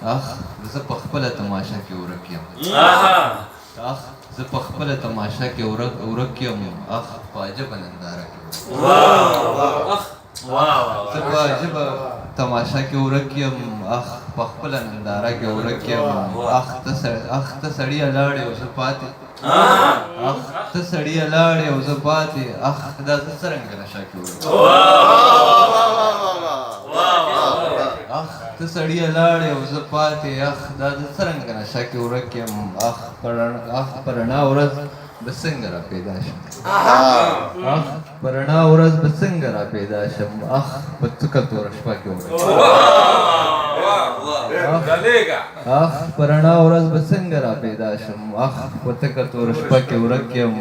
اخ زه په خپله تماشه کې ورک یم اخ زه په خپله تماشه کې ورک یم اخ په عجبه ننداره کې زه په عجبه تماشه کې ورک یم اخ په خپله ننداره کې ورک یم اخ ته سړیه لاړې او زه پاتې اخ ته سړیه لاړې او زه پاتې اخ دا زه څرنګه نشه کې ورک اخ ته سړیه لاړې او زه پاتې اخ دا زه څرنګه نشه کې ورک یم اخ په رڼا ورځ به څنګه را پیدا شم اخ په رڼا ورځ به څنګه را پیدا شم اخ په تکه توره شپه کې ورک اخ په رڼا ورځ به څنګه را پیدا شم اخ په تکه توره شپه کې ورک یم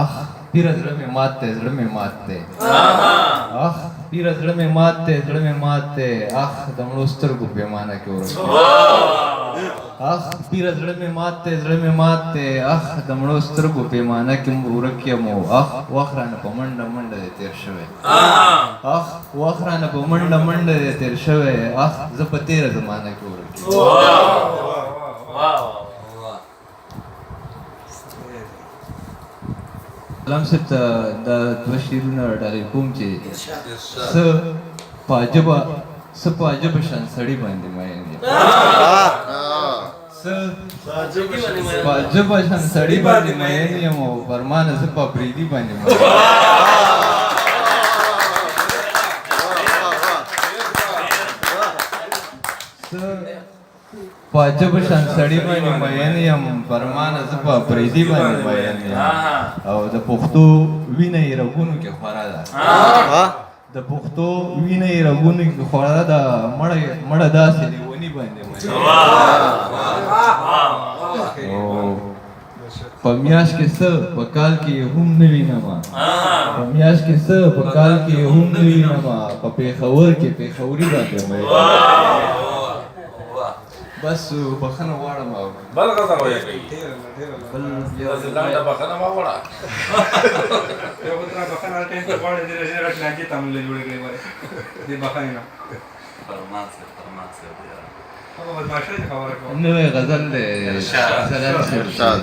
اخ پیره زړه مې مات دی زړه مې مات دی اخ پیره زړه مې مات دی زړه مې مات دی اخ د مړو سترګو پیمانه کې ورک اخ پیره زړه مې مات دی زړه مې مات دی اخ د مړو سترګو پیمانه کې ورک یم اخ وخت رانه په منډه منډه دی تېر شوی اخ وخت رانه په منډه منډه دی تېر شوی اخ زه په تېره زمانه کې ورک یم علام صاحب ته دا دوه شعرونه ډالۍ کوم چې څه په عجبه شان سړي باندې مین یم څه په عجبه شان سړي باندې مین یم او فرمانه زه په اپریدي باندې مین په عجبه شان سړي باندې مین یم فرمانه زه په اپریدي باندې مین یم او د پښتو وینه یې رګونو کې خوره ده د پښتو وینه یې رګونو کې خوره ده مړه داسې لیوني باندې مین په میاشت کې څه په کال کې هم نه وینمه په میاشت کې څه په کال کې هم نه وینمه په پېښور کې پېښوري باندې مین بس بخنه غواړم او بل غزل وایي بل زلاله بخنه ما غواړه یو غوړه بخنه ټیم په غواړي د رجنه راځي ته مونږ جوړ کړی وره دې بخنه نه فرمانسه هغه بدمعشي خبره کوي نو غزل ارشاد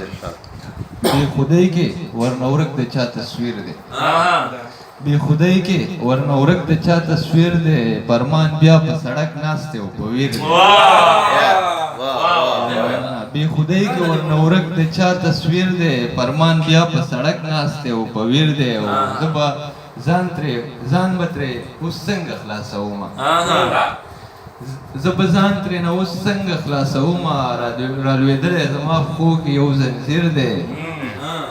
بی خدای کې ورنورک د چا تصویر دی بی خدای کې ورنورک د چا تصویر دی فرمان بیا په سړک ناشته او په ویر دی بی خدای کې ورنورک د چا تصویر دی فرمان بیا په سړک ناشته او په ویر دی او زبا ځان بتره اوس څنګه خلاصوم زب ځان ترې نه اوس څنګه خلاصوم را لوېدلی زما خو کې یو زنځیر دی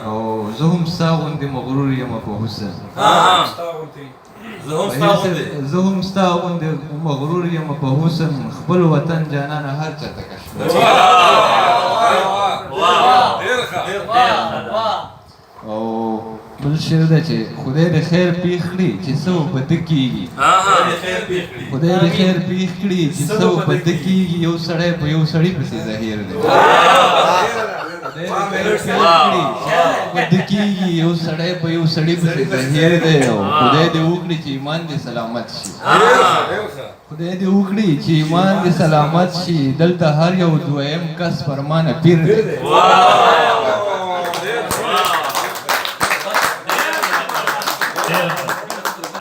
او زه هم ستا غوندې مغرور یم په حسن زه هم ستا غوندې مغرور یم په حسن خپل وطن جانانه هر چا ته کشف او بل شعر ده چې خدای د خیر پېښ کړي چې څه په ده کېږي خدای د خیر پېښ کړي چې څه په ده کېږي یو سړی په یو سړي پسې ظاهر دی خدای کېږي یو سړی په یو سړي پسې ظاهر دی او خدای دې وکړي چې ایمان دې سلامت شي خدای دې وکړي چې ایمان دې سلامت شي دلته هر یو دویم کس فرمانه پیر دی